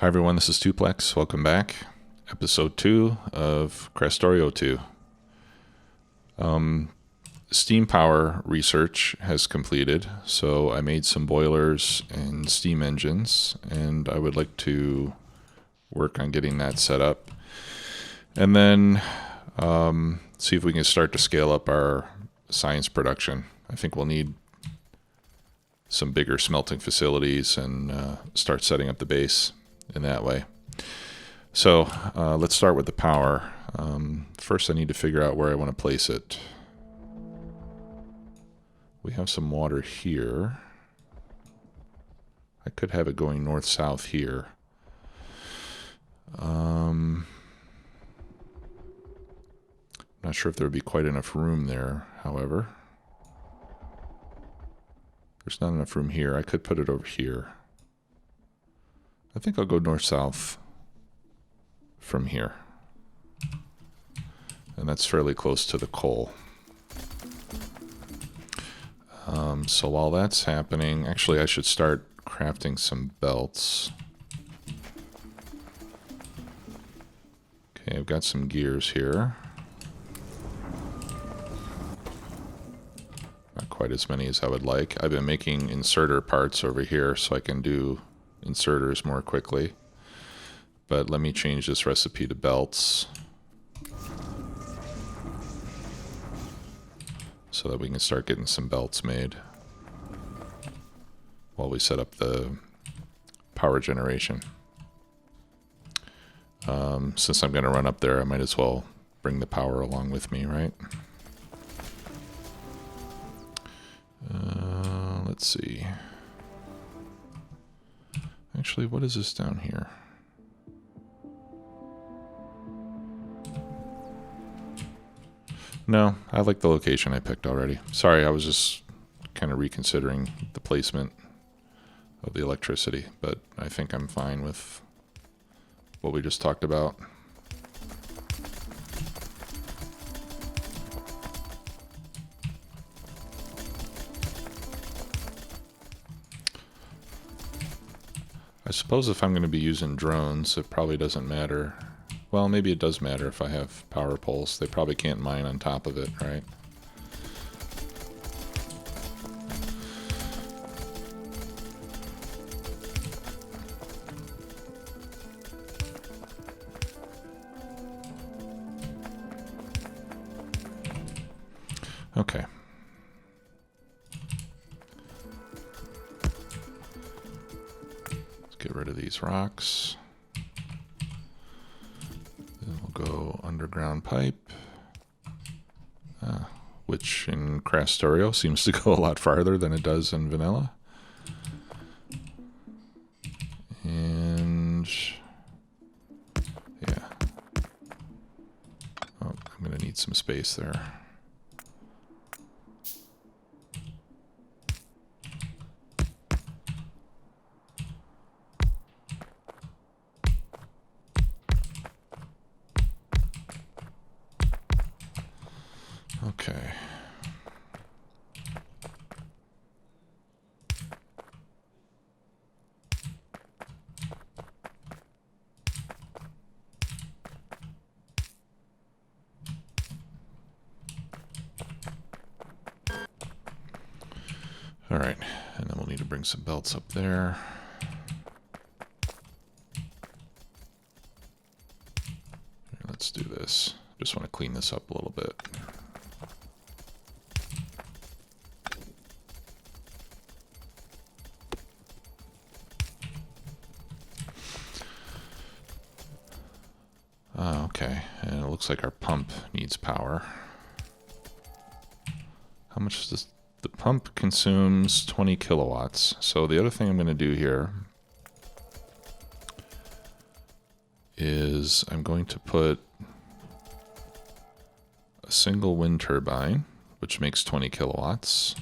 Hi everyone, this is Tuplex. Welcome back. Episode 2 of Krastorio 2. Steam power research has completed, so I made some boilers and steam engines, and I would like to work on getting that set up. And then see if we can start to scale up our science production. I think we'll need some bigger smelting facilities and start setting up the base in that way. So let's start with the power. First I need to figure out where I want to place it. We have some water here. I could have it going north-south here. Not sure if there would be quite enough room there, however. There's not enough room here. I could put it over here. I think I'll go north-south from here. And that's fairly close to the coal. So while that's happening, actually I should start crafting some belts. Okay, I've got some gears here. Not quite as many as I would like. I've been making inserter parts over here so I can do inserters more quickly. But let me change this recipe to belts so that we can start getting some belts made while we set up the power generation. Since I'm going to run up there, I might as well bring the power along with me, right? Let's see. Actually, what is this down here? No, I like the location I picked already. Sorry, I was just kind of reconsidering the placement of the electricity, but I think I'm fine with what we just talked about. I suppose if I'm going to be using drones, it probably doesn't matter. Well, maybe it does matter if I have power poles. They probably can't mine on top of it, right? Okay. Let's get rid of these rocks. Then we'll go underground pipe, which in Krastorio seems to go a lot farther than it does in vanilla. And yeah. Oh, I'm going to need some space there. Okay. All right, and then we'll need to bring some belts up there. Here, let's do this. Just want to clean this up a little bit. Okay, and it looks like our pump needs power. How much does the pump consumes 20 kilowatts. So the other thing I'm going to do here is I'm going to put a single wind turbine, which makes 20 kilowatts.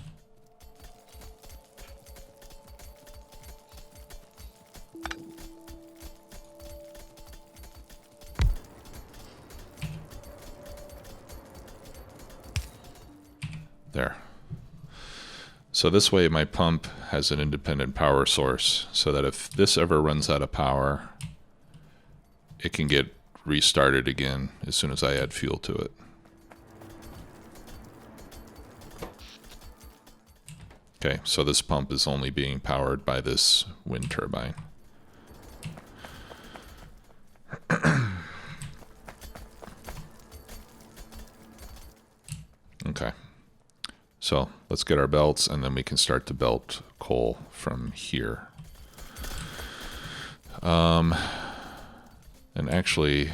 There. So this way my pump has an independent power source, so that if this ever runs out of power, it can get restarted again as soon as I add fuel to it. Okay, so this pump is only being powered by this wind turbine. Okay, so let's get our belts, and then we can start to belt coal from here. And actually,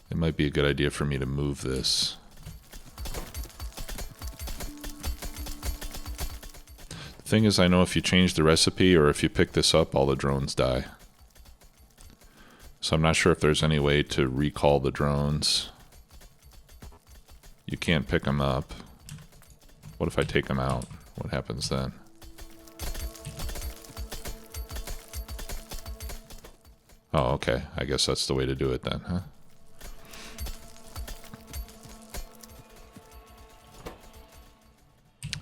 it might be a good idea for me to move this. The thing is, I know if you change the recipe or if you pick this up, all the drones die. So I'm not sure if there's any way to recall the drones. You can't pick them up. What if I take them out? What happens then? Oh, okay. I guess that's the way to do it then, huh?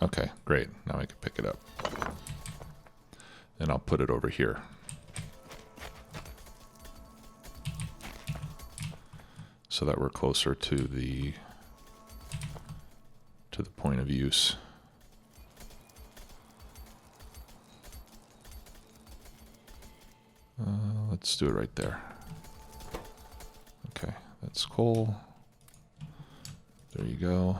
Okay, great. Now I can pick it up. And I'll put it over here. So that we're closer to the point of use. Let's do it right there. Okay, that's coal. There you go.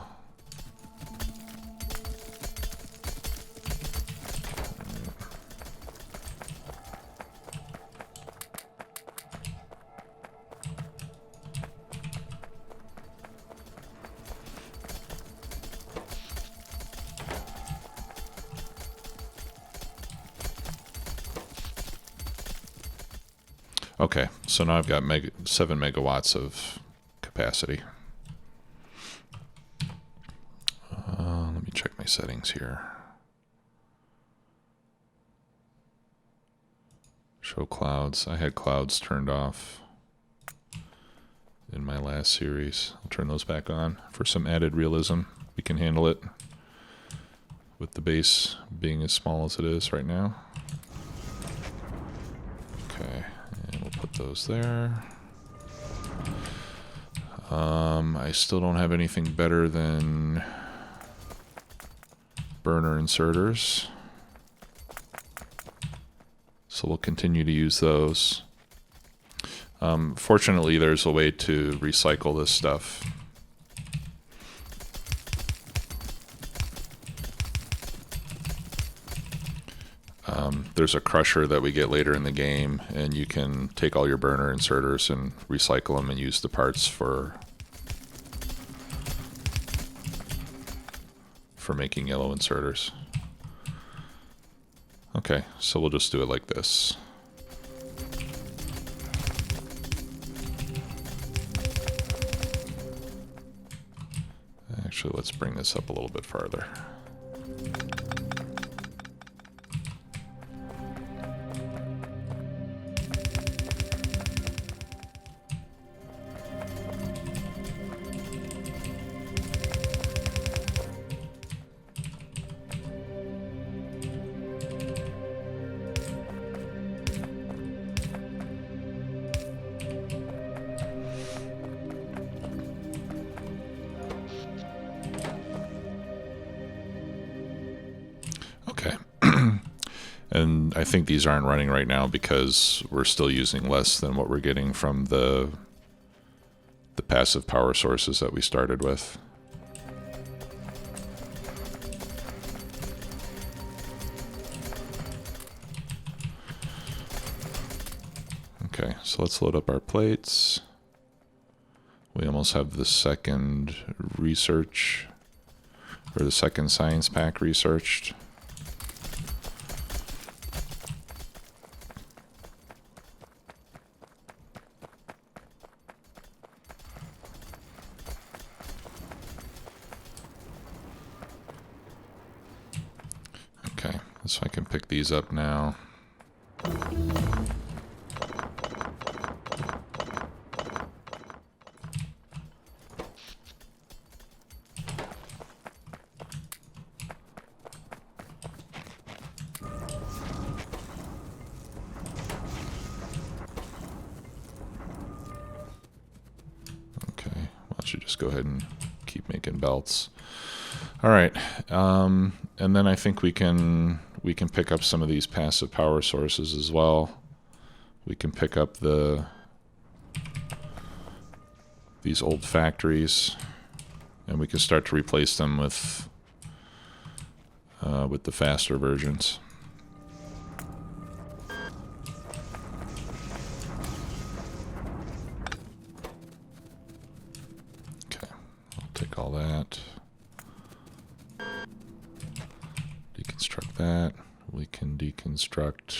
Okay, so now I've got 7 megawatts of capacity. Let me check my settings here. Show clouds. I had clouds turned off in my last series. I'll turn those back on for some added realism. We can handle it with the base being as small as it is right now. Okay. Put those there. I still don't have anything better than burner inserters, so we'll continue to use those. Fortunately, there's a way to recycle this stuff. There's a crusher that we get later in the game, and you can take all your burner inserters and recycle them and use the parts for making yellow inserters. Okay, so we'll just do it like this. Actually, let's bring this up a little bit farther. And I think these aren't running right now because we're still using less than what we're getting from the passive power sources that we started with. Okay, so let's load up our plates. We almost have the second research, or the second science pack researched. Okay, so I can pick these up now. just go ahead and keep making belts. All right, and then I think we can pick up some of these passive power sources as well. We can pick up these old factories, and we can start to replace them with the faster versions. Okay, I'll take all that. Deconstruct that. We can deconstruct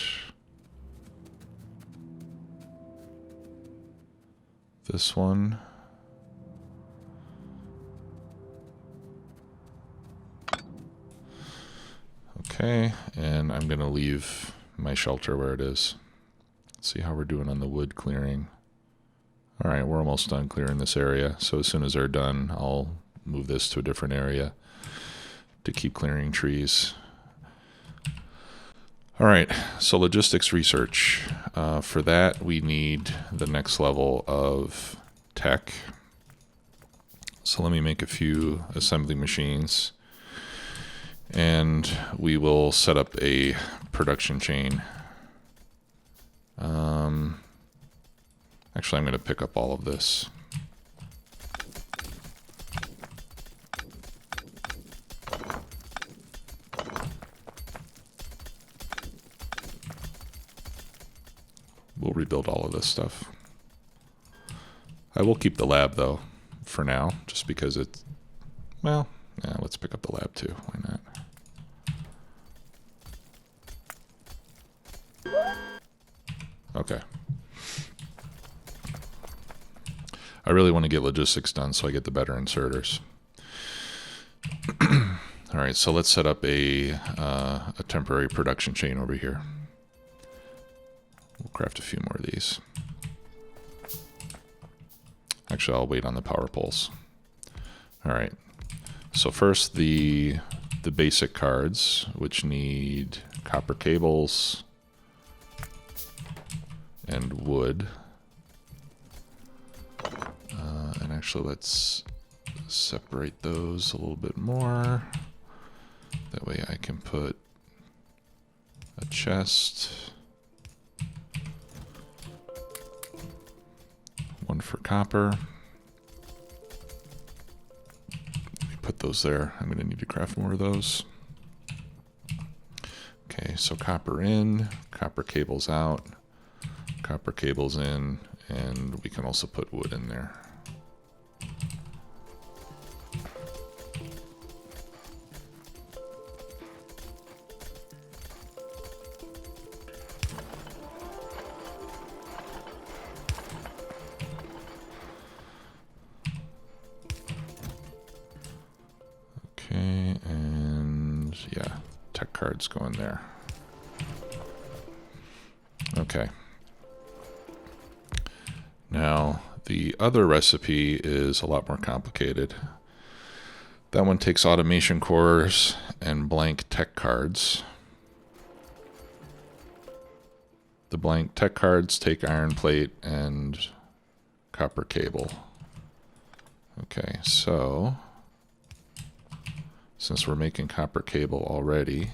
this one. Okay, and I'm going to leave my shelter where it is. Let's see how we're doing on the wood clearing. All right, we're almost done clearing this area. So as soon as they're done, I'll move this to a different area to keep clearing trees. All right, so logistics research. For that, we need the next level of tech. So let me make a few assembly machines, and we will set up a production chain. Actually, I'm going to pick up all of this. We'll rebuild all of this stuff. I will keep the lab, though, for now, just because it's, well, yeah, let's pick up the lab, too. Why not? Okay. I really want to get logistics done so I get the better inserters. All right, so let's set up a temporary production chain over here. We'll craft a few more of these. Actually, I'll wait on the power poles. All right. So first, the basic cards, which need copper cables and wood. And actually, let's separate those a little bit more. That way I can put a chest. One for copper. Let me put those there. I'm going to need to craft more of those. Okay, so copper in, copper cables out, copper cables in, and we can also put wood in there. Okay, and yeah, tech cards go in there. Okay. Now, the other recipe is a lot more complicated. That one takes automation cores and blank tech cards. The blank tech cards take iron plate and copper cable. Okay, so since we're making copper cable already,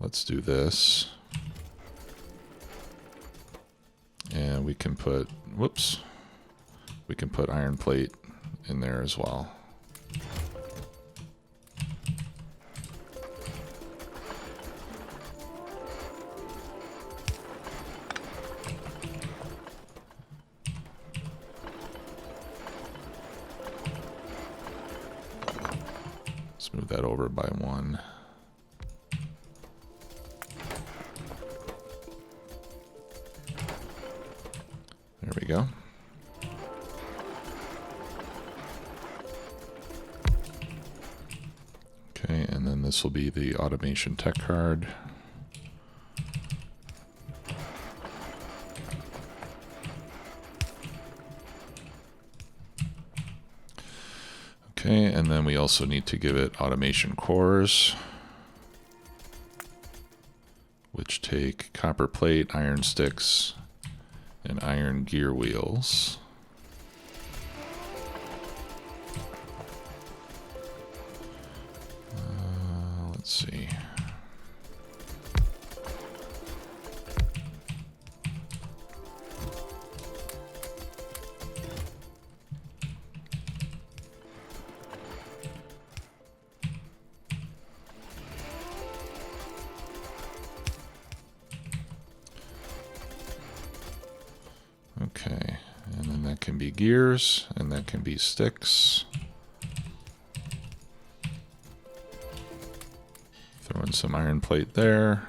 let's do this. And we can put, whoops, we can put iron plate in there as well. Let's move that over by one. There we go. Okay, and then this will be the automation tech card. Okay, and then we also need to give it automation cores, which take copper plate, iron sticks, and iron gear wheels. Let's see. Okay, and then that can be gears, and that can be sticks. Throw in some iron plate there.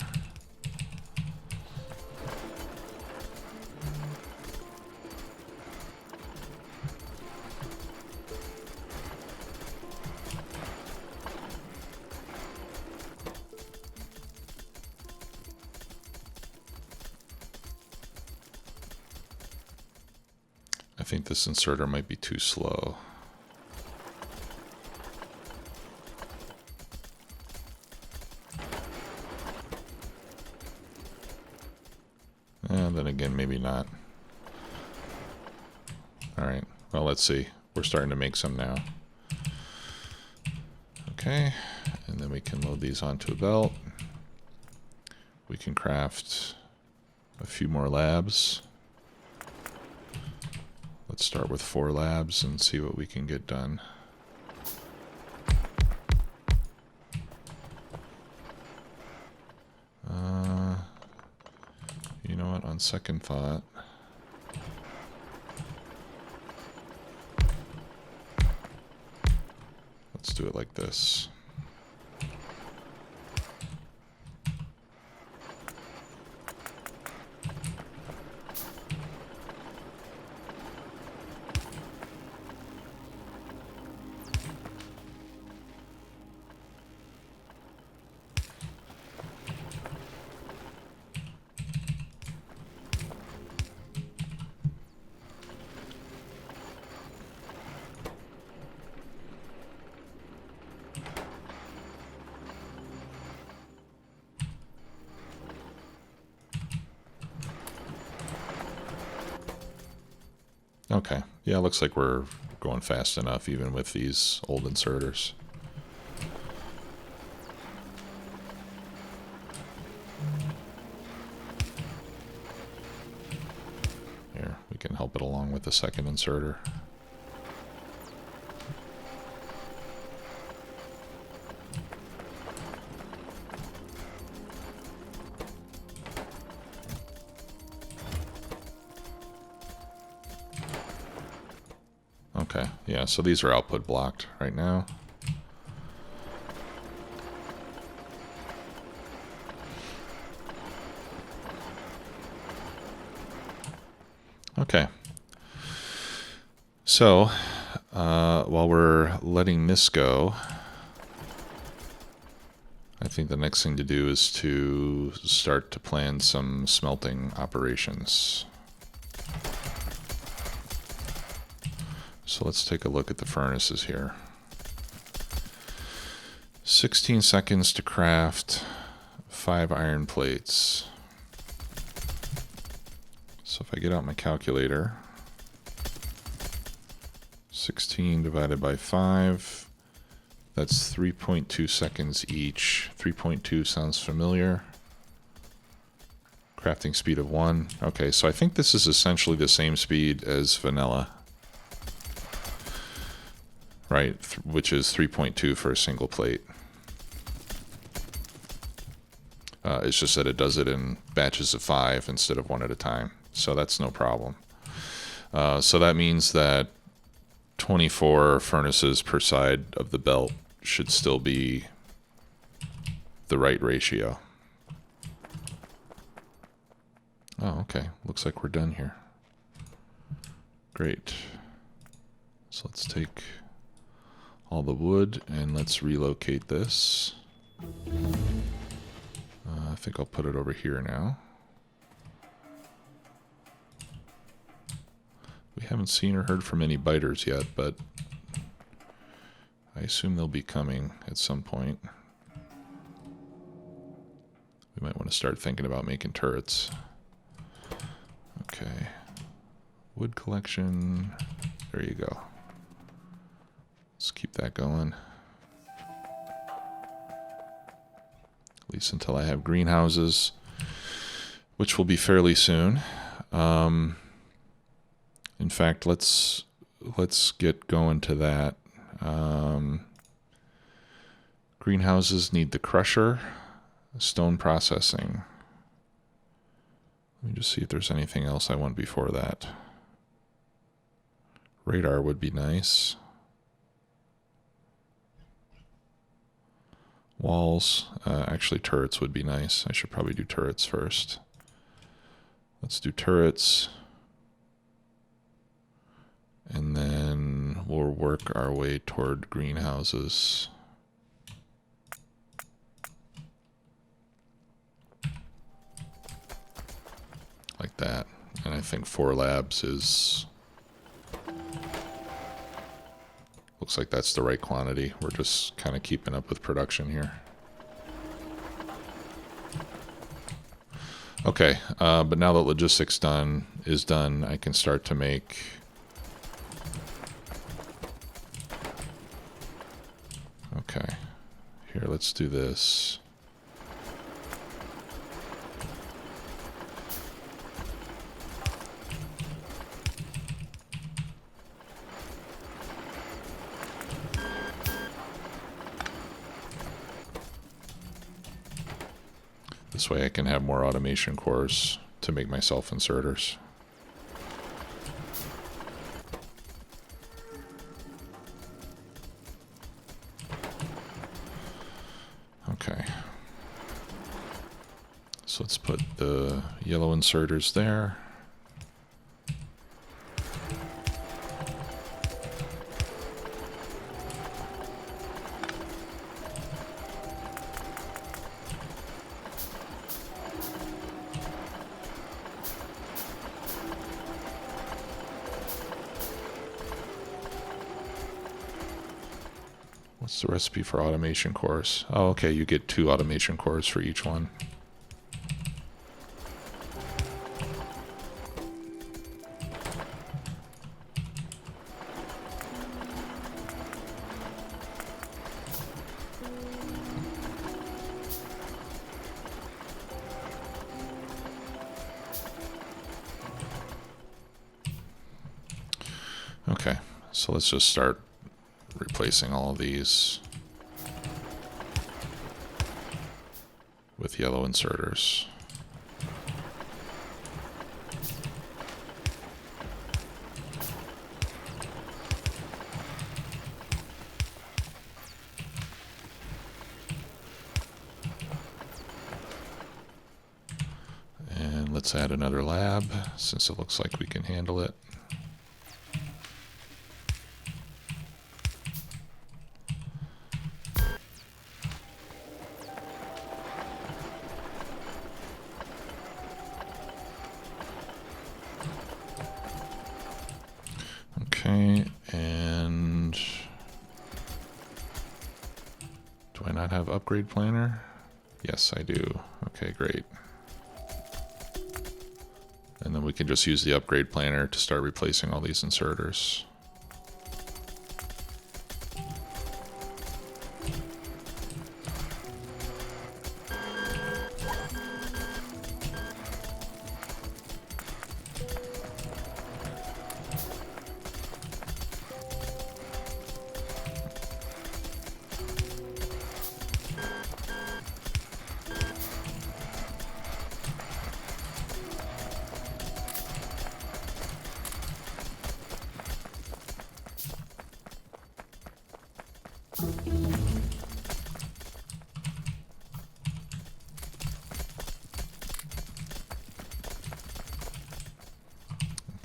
I think this inserter might be too slow. And then again, maybe not. Alright, well, let's see. We're starting to make some now. Okay, and then we can load these onto a belt. We can craft a few more labs. Let's start with 4 labs and see what we can get done. You know what, on second thought, let's do it like this. Okay, yeah, looks like we're going fast enough even with these old inserters. Here, we can help it along with the second inserter. Okay, yeah, so these are output blocked right now. Okay. So, while we're letting this go, I think the next thing to do is to start to plan some smelting operations. So let's take a look at the furnaces here. 16 seconds to craft 5 iron plates. So if I get out my calculator, 16 divided by 5, that's 3.2 seconds each. 3.2 sounds familiar. Crafting speed of 1. Okay, so I think this is essentially the same speed as vanilla. Right, which is 3.2 for a single plate. It's just that it does it in batches of 5 instead of 1 at a time. So that's no problem. So that means that 24 furnaces per side of the belt should still be the right ratio. Oh, okay. Looks like we're done here. Great. So let's take all the wood and let's relocate this. I think I'll put it over here now. We haven't seen or heard from any biters yet, but I assume they'll be coming at some point. We might want to start thinking about making turrets. Okay, Wood collection. There you go. Let's keep that going. At least until I have greenhouses, which will be fairly soon. In fact, let's get going to that. Greenhouses need the crusher, stone processing. Let me just see if there's anything else I want before that. Radar would be nice. Walls, actually turrets would be nice. I should probably do turrets first. Let's do turrets. And then we'll work our way toward greenhouses. Like that. And I think 4 labs is... Looks like that's the right quantity. We're just kind of keeping up with production here. Okay, but now that logistics is done, I can start to make... Okay, here, let's do this. This way I can have more automation cores to make myself inserters. Okay. So let's put the yellow inserters there. What's the recipe for automation cores? Oh, okay, you get 2 automation cores for each one. Okay, so let's just start replacing all of these with yellow inserters. And let's add another lab since it looks like we can handle it. Okay, and do I not have upgrade planner? Yes, I do. Okay, great. And then we can just use the upgrade planner to start replacing all these inserters.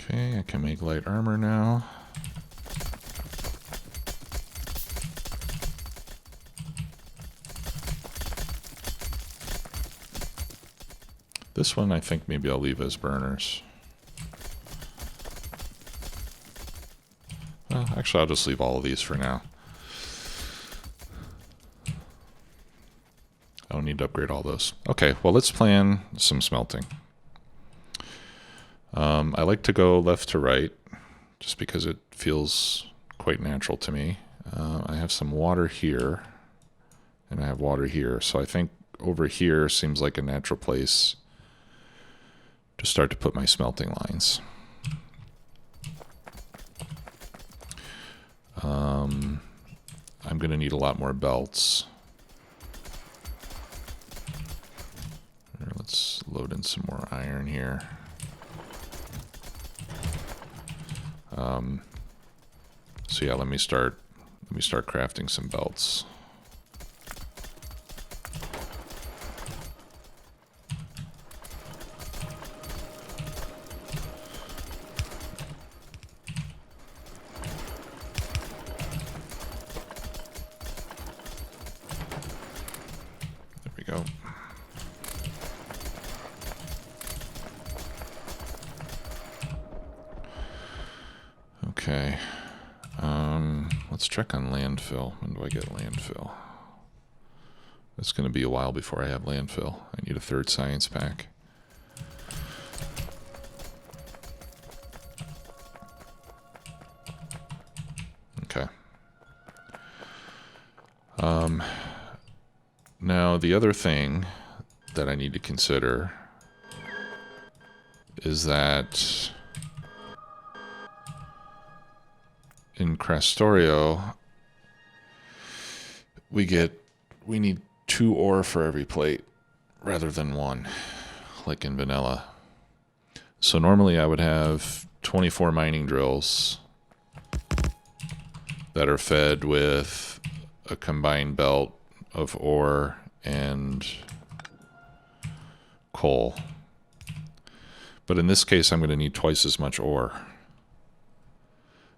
Okay, I can make light armor now. This one I think maybe I'll leave as burners. Well, actually I'll just leave all of these for now. I don't need to upgrade all those. Okay, well let's plan some smelting. I like to go left to right just because it feels quite natural to me. I have some water here and I have water here. So I think over here seems like a natural place to start to put my smelting lines. I'm going to need a lot more belts. Let's load in some more iron here. So yeah, let me start crafting some belts. There we go. Okay. Let's check on landfill. When do I get landfill? It's going to be a while before I have landfill. I need a third science pack. Okay. Now the other thing that I need to consider is that in Krastorio, we need 2 ore for every plate rather than 1, like in vanilla. So normally I would have 24 mining drills that are fed with a combined belt of ore and coal. But in this case, I'm going to need twice as much ore.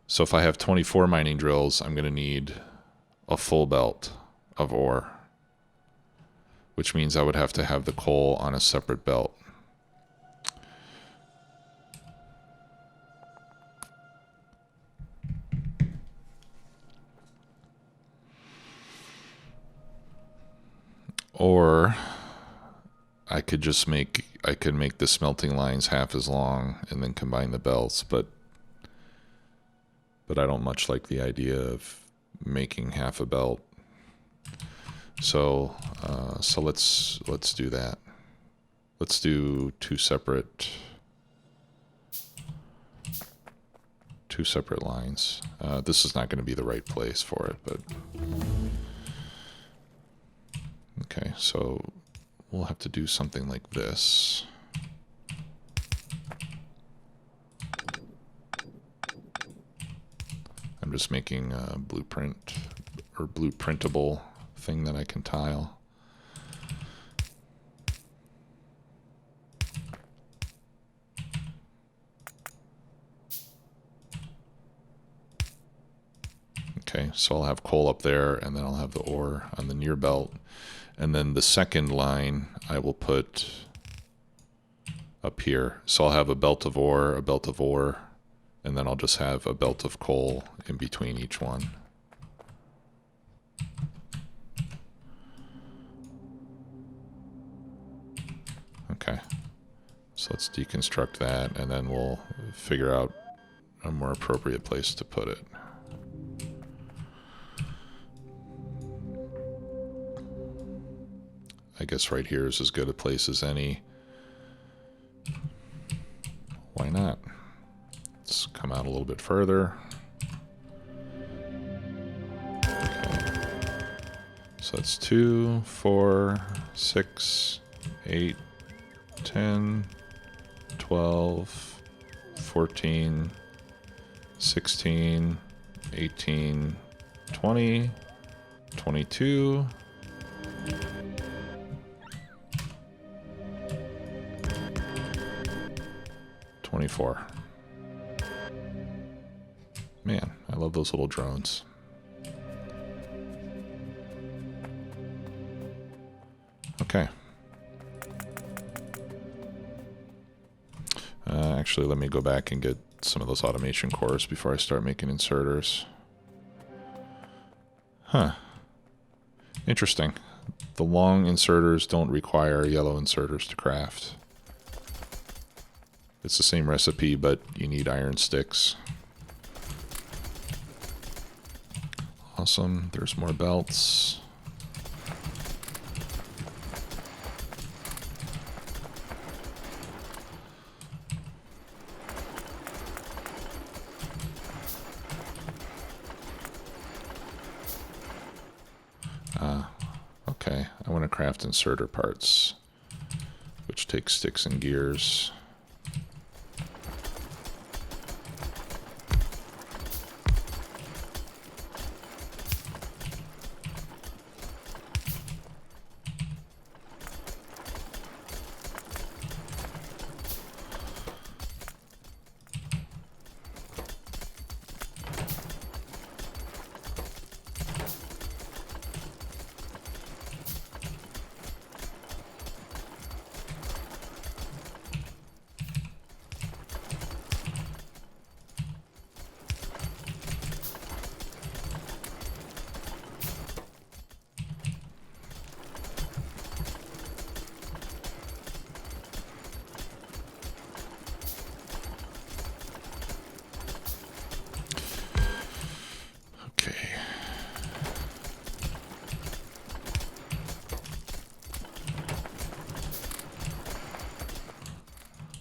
So if I have 24 mining drills, I'm going to need a full belt of ore, which means I would have to have the coal on a separate belt. Or I could make the smelting lines half as long and then combine the belts, but I don't much like the idea of making half a belt. So let's do that. Let's do two separate lines. This is not going to be the right place for it, but okay. So we'll have to do something like this. I'm just making a blueprint or blueprintable thing that I can tile. Okay, so I'll have coal up there, and then I'll have the ore on the near belt. And then the second line I will put up here. So I'll have a belt of ore, and then I'll just have a belt of coal in between each one. Okay, so let's deconstruct that, and then we'll figure out a more appropriate place to put it. I guess right here is as good a place as any. Why not? Let's come out a little bit further. Okay. So that's 2, 4, 6, 8, 10, 12, 14, 16, 18, 20, 22, 24. Man, I love those little drones. Okay. Actually, let me go back and get some of those automation cores before I start making inserters. Huh. Interesting. The long inserters don't require yellow inserters to craft. It's the same recipe, but you need iron sticks. Awesome. There's more belts. Okay, I want to craft inserter parts, which takes sticks and gears.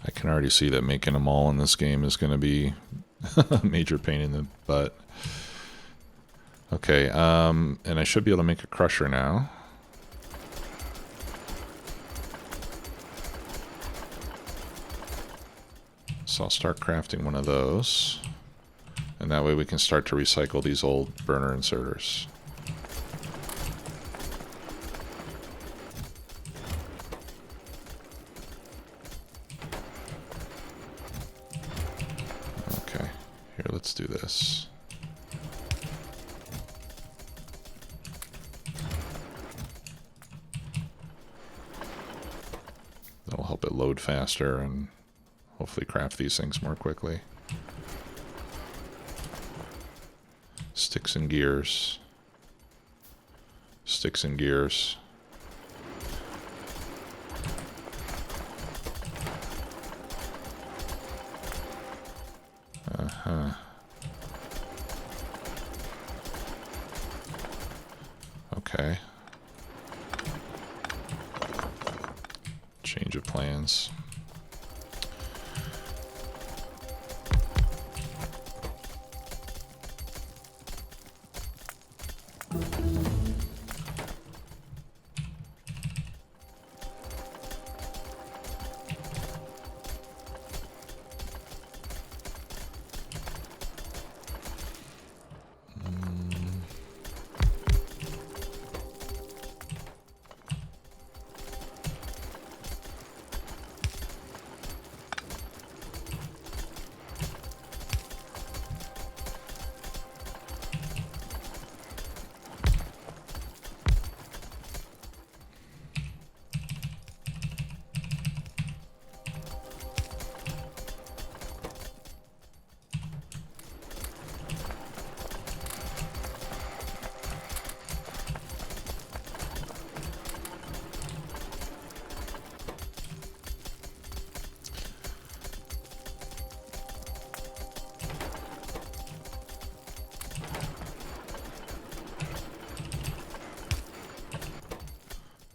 I can already see that making them all in this game is going to be a major pain in the butt. Okay, and I should be able to make a crusher now. So I'll start crafting one of those. And that way we can start to recycle these old burner inserters. Okay, here, let's do this. That'll help it load faster and hopefully craft these things more quickly. Sticks and gears. Sticks and gears. Uh-huh. Okay. Change of plans.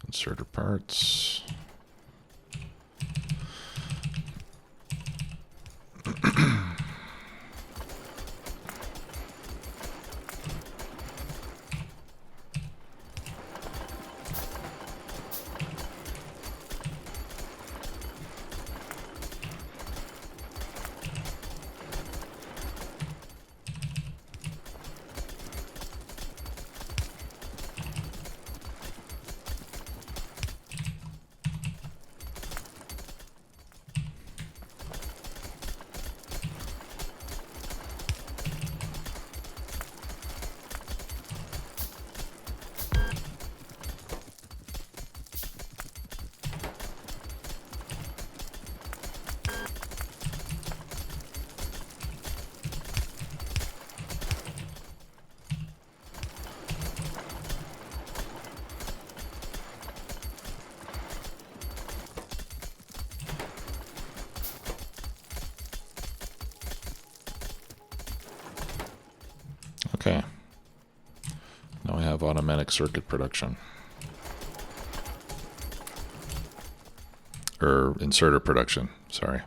Inserter parts. Okay. Now I have automatic circuit production. Or inserter production, sorry.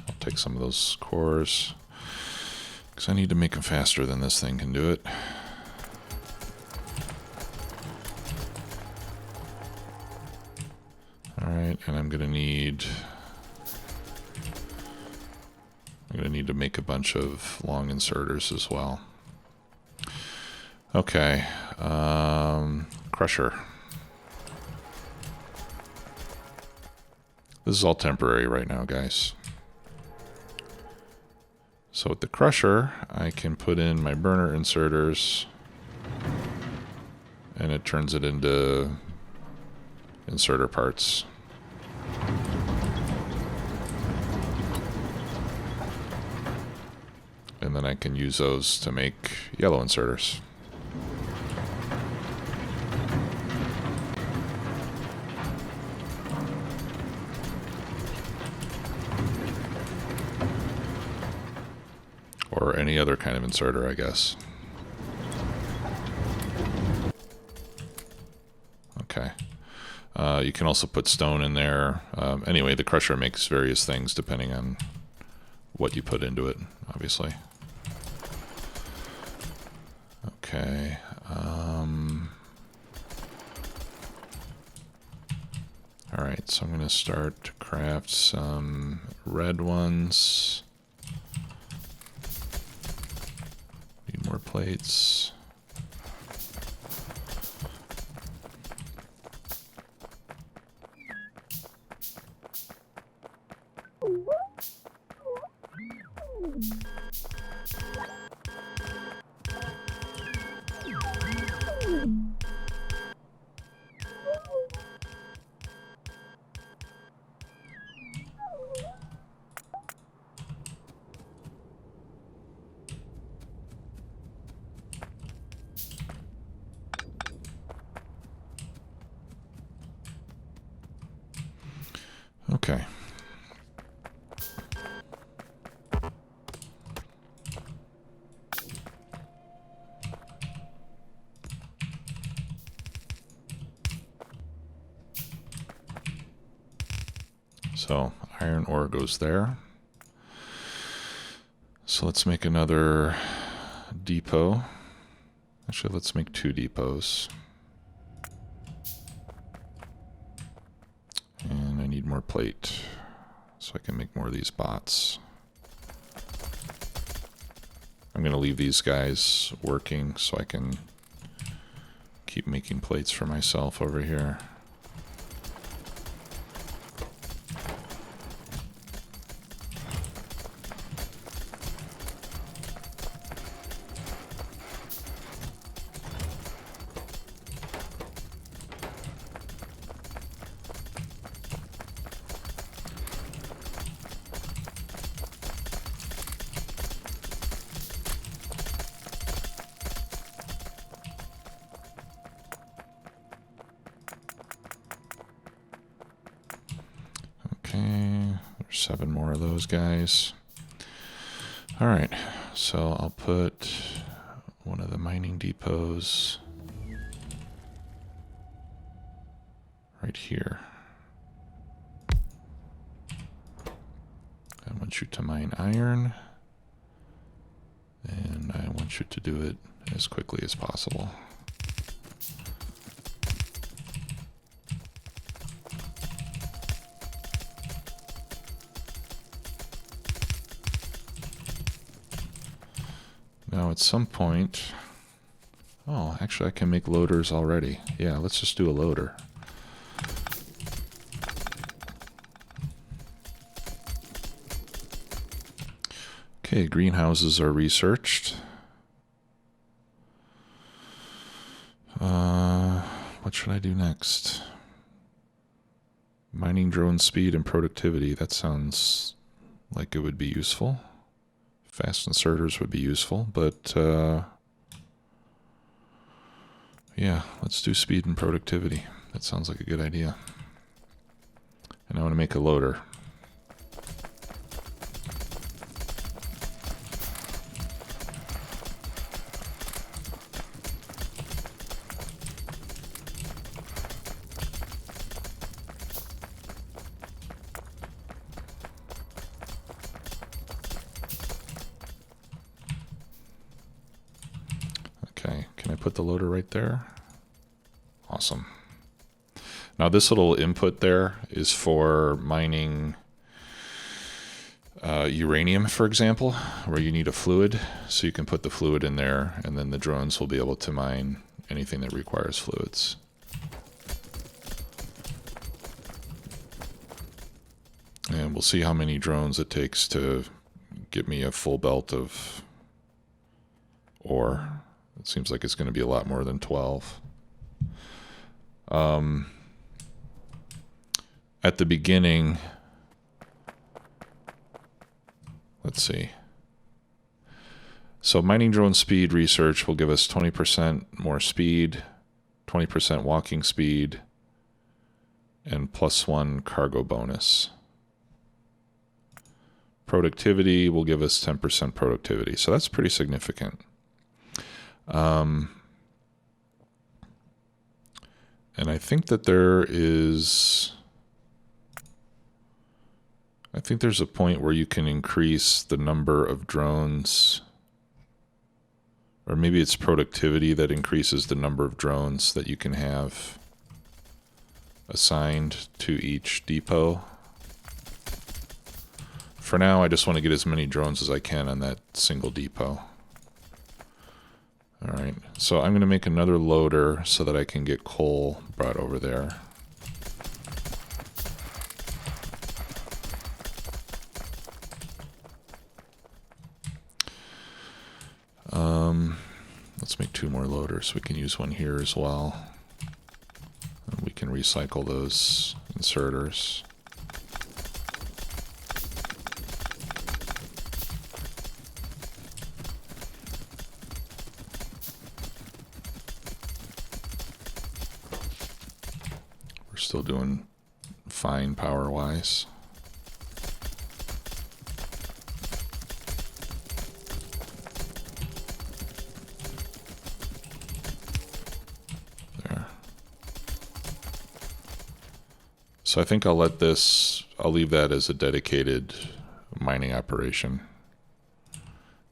I'll take some of those cores, because I need to make them faster than this thing can do it. Alright, and I'm gonna need to make a bunch of long inserters as well. Okay, crusher. This is all temporary right now, guys. So with the crusher, I can put in my burner inserters, and it turns it into inserter parts. And then I can use those to make yellow inserters. Or any other kind of inserter, I guess. Okay. You can also put stone in there. Anyway, the crusher makes various things depending on what you put into it, obviously. Okay. Alright, so I'm going to start to craft some red ones. Need more plates. Okay. So iron ore goes there. So let's make another depot. Actually, let's make 2 depots. And I need more plate so I can make more of these bots. I'm going to leave these guys working so I can keep making plates for myself over here. There's 7 more of those guys. All right, so I'll put one of the mining depots right here. I want you to mine iron, and I want you to do it as quickly as possible. Now at some point, oh, actually I can make loaders already. Yeah, let's just do a loader. Okay, greenhouses are researched. What should I do next? Mining drone speed and productivity. That sounds like it would be useful. Fast inserters would be useful, but yeah, let's do speed and productivity. That sounds like a good idea. And I want to make a loader. Can I put the loader right there? Awesome. Now this little input there is for mining uranium, for example, where you need a fluid. So you can put the fluid in there, and then the drones will be able to mine anything that requires fluids. And we'll see how many drones it takes to get me a full belt of ore. It seems like it's going to be a lot more than 12. At the beginning, let's see. So mining drone speed research will give us 20% more speed, 20% walking speed, and +1 cargo bonus. Productivity will give us 10% productivity. So that's pretty significant. And I think that there's a point where you can increase the number of drones, or maybe it's productivity that increases the number of drones that you can have assigned to each depot. For now, I just want to get as many drones as I can on that single depot. All right, so I'm going to make another loader so that I can get coal brought over there. Let's make 2 more loaders. We can use one here as well. And we can recycle those inserters. We're still doing fine power-wise. So I think I'll leave that as a dedicated mining operation.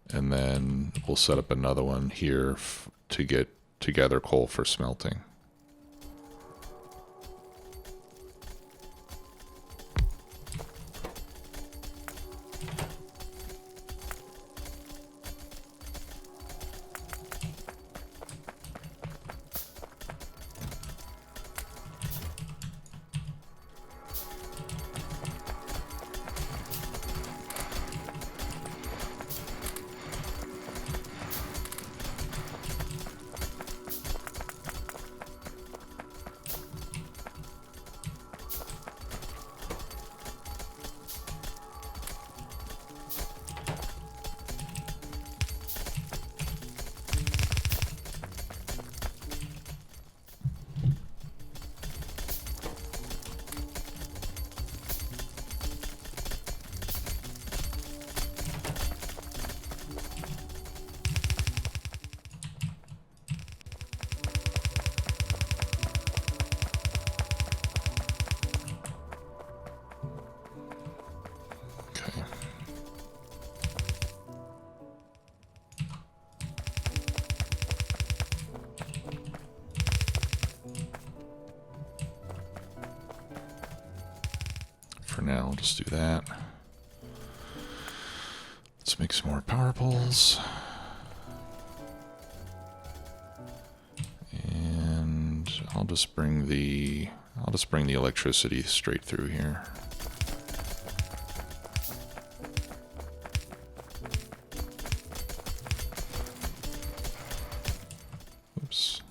And then we'll set up another one here to gather coal for smelting. For now, I'll just do that. Let's make some more power poles. And I'll just bring the electricity straight through here. Oops.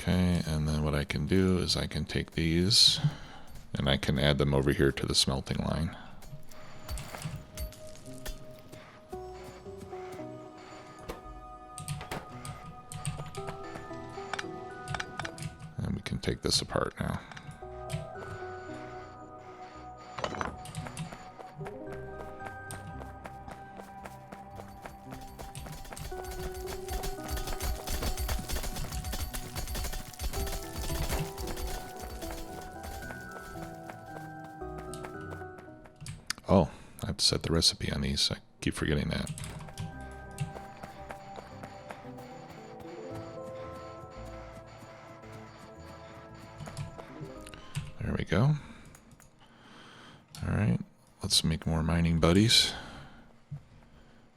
Okay, and then what I can do is I can take these and I can add them over here to the smelting line. And we can take this apart now. Oh, I have to set the recipe on these. I keep forgetting that. There we go. All right, let's make more mining buddies,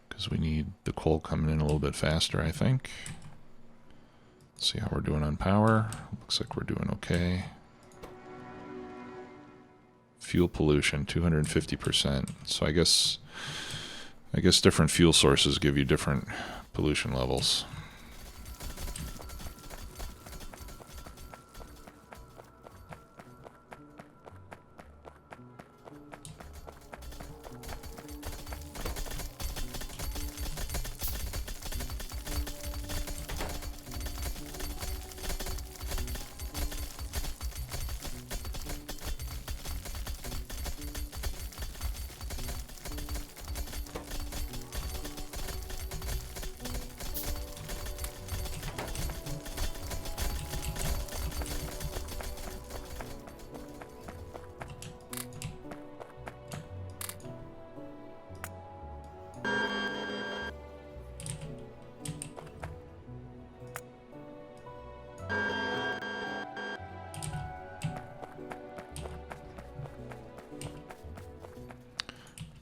because we need the coal coming in a little bit faster, I think. Let's see how we're doing on power. Looks like we're doing okay. Fuel pollution, 250%. So I guess different fuel sources give you different pollution levels.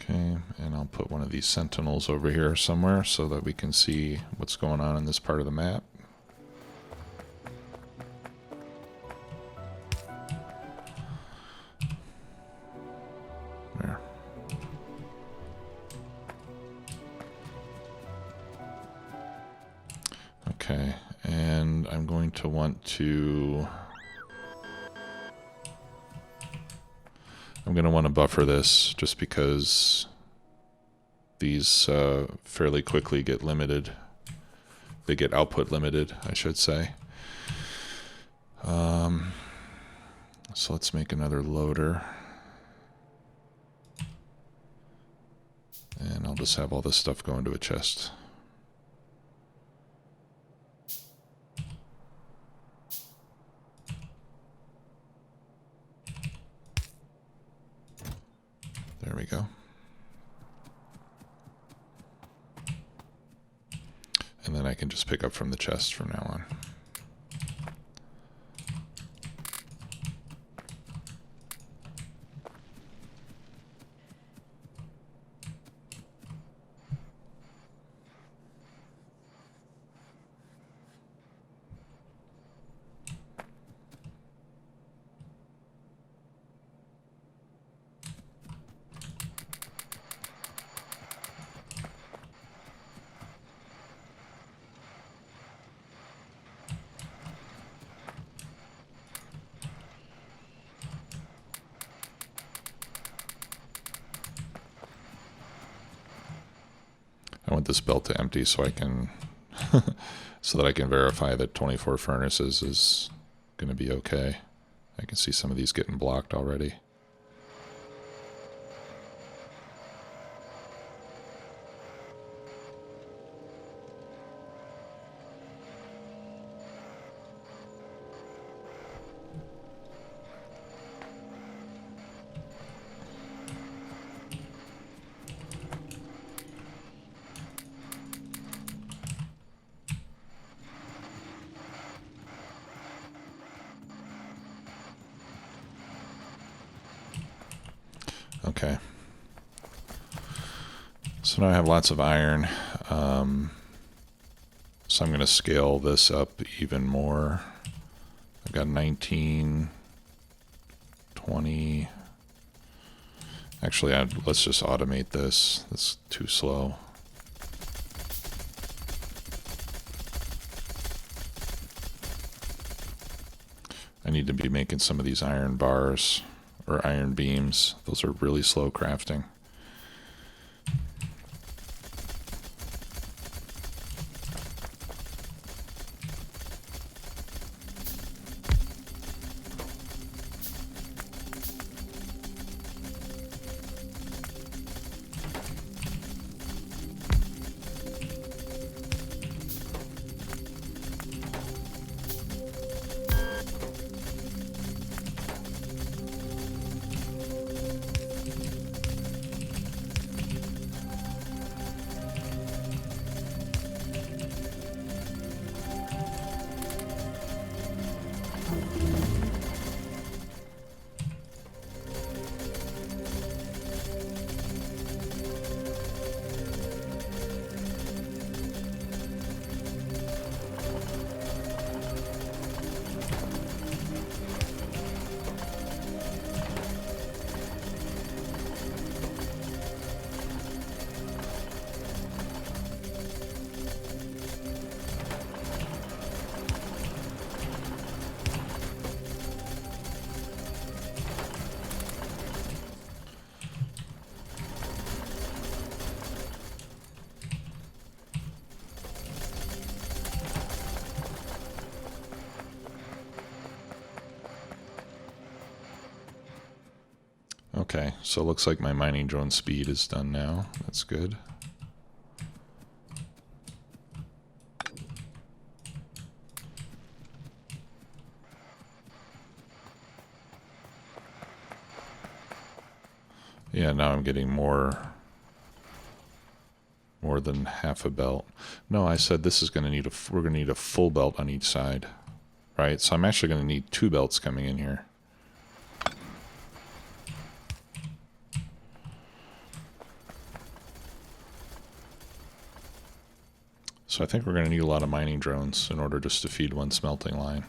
Okay, and I'll put one of these sentinels over here somewhere so that we can see what's going on in this part of the map. There. Okay, and I'm going to want to... I'm going to want to buffer this just because these fairly quickly get limited. They get output limited, I should say. So let's make another loader. And I'll just have all this stuff go into a chest. There we go. And then I can just pick up from the chest from now on. I want this belt to empty so I can so that I can verify that 24 furnaces is going to be okay. I can see some of these getting blocked already. Okay. So now I have lots of iron. So I'm going to scale this up even more. I've got 19, 20. Actually, let's just automate this. That's too slow. I need to be making some of these iron bars or iron beams. Those are really slow crafting. Okay, so it looks like my mining drone speed is done now. That's good. Yeah, now I'm getting more than half a belt. No, I said this is going to need we're going to need a full belt on each side. Right? So I'm actually going to need 2 belts coming in here. So I think we're going to need a lot of mining drones in order just to feed one smelting line.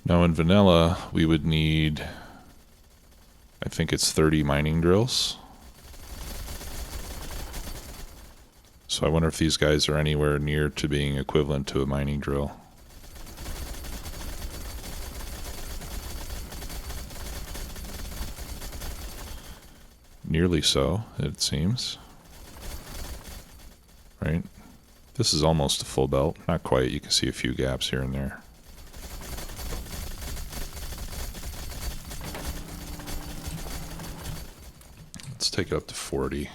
Now in vanilla, we would need, I think it's 30 mining drills. So I wonder if these guys are anywhere near to being equivalent to a mining drill. Nearly so, it seems. Right? This is almost a full belt. Not quite. You can see a few gaps here and there. Let's take it up to 40.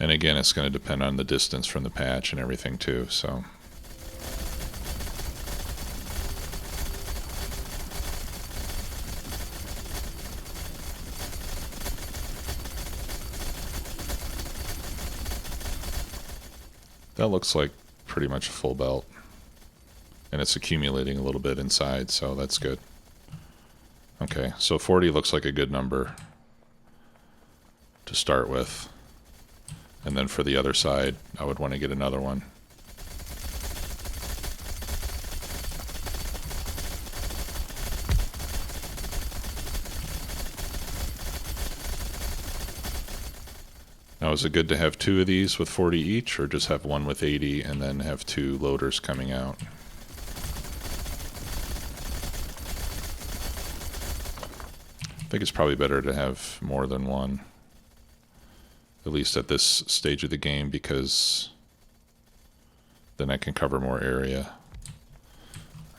And again, it's going to depend on the distance from the patch and everything too, so. That looks like pretty much a full belt. And it's accumulating a little bit inside, so that's good. Okay, so 40 looks like a good number to start with. And then for the other side, I would want to get another one. Now, is it good to have 2 of these with 40 each, or just have one with 80 and then have 2 loaders coming out? I think it's probably better to have more than one. At least at this stage of the game, because then I can cover more area.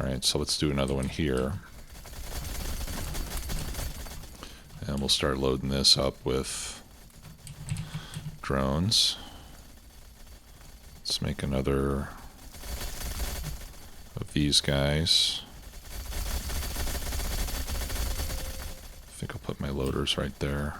Alright, so let's do another one here. And we'll start loading this up with drones. Let's make another of these guys. I think I'll put my loaders right there.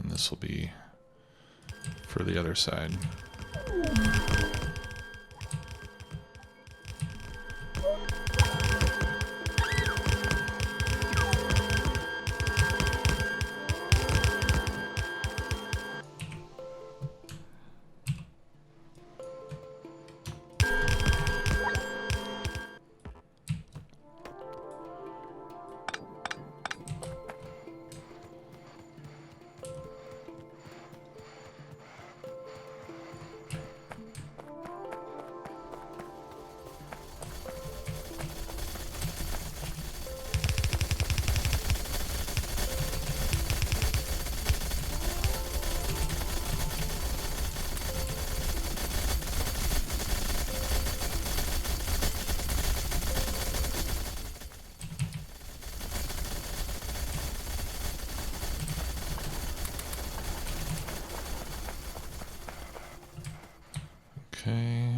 This will be for the other side. Okay.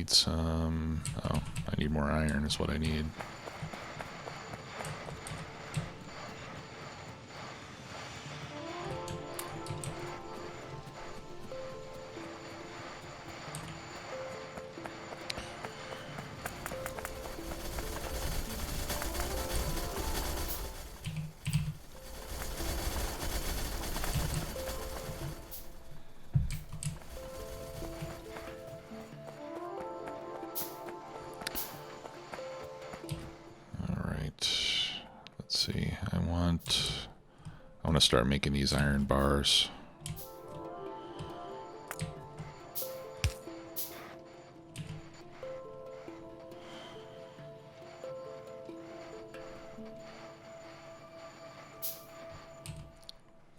need some... Oh, I need more iron is what I need. Let's see, I want to start making these iron bars.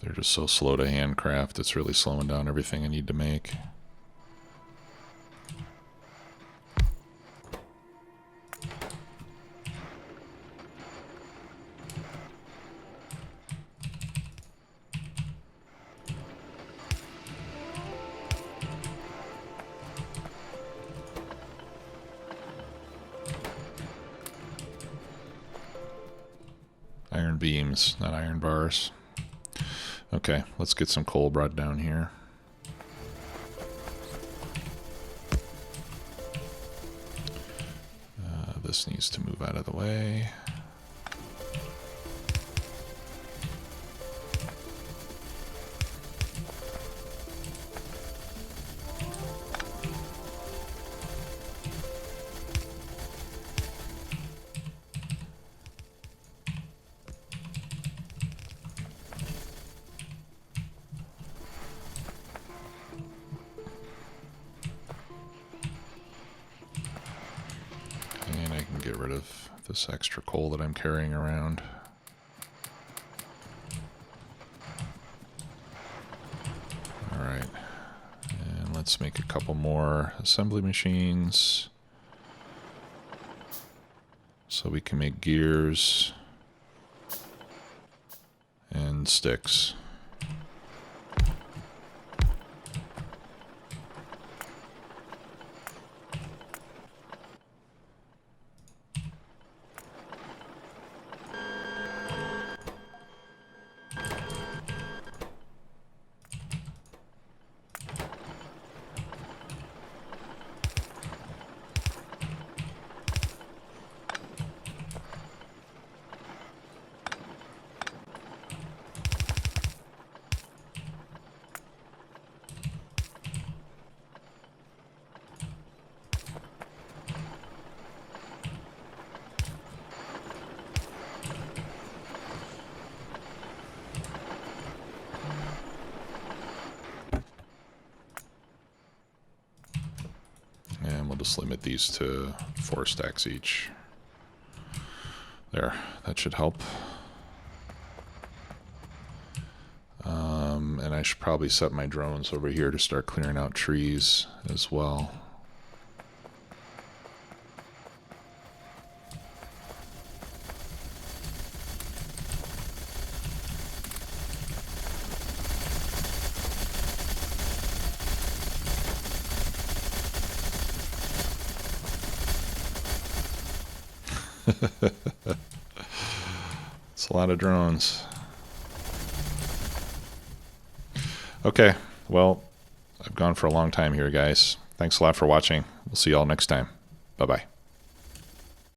They're just so slow to handcraft, it's really slowing down everything I need to make. Iron beams, not iron bars. Okay, let's get some coal brought down here. This needs to move out of the way. Get rid of this extra coal that I'm carrying around. Alright, and let's make a couple more assembly machines so we can make gears and sticks. And we'll just limit these to 4 stacks each. There, that should help. And I should probably set my drones over here to start clearing out trees as well. It's a lot of drones. Okay, well, I've gone for a long time here, guys. Thanks a lot for watching. We'll see y'all next time. Bye-bye.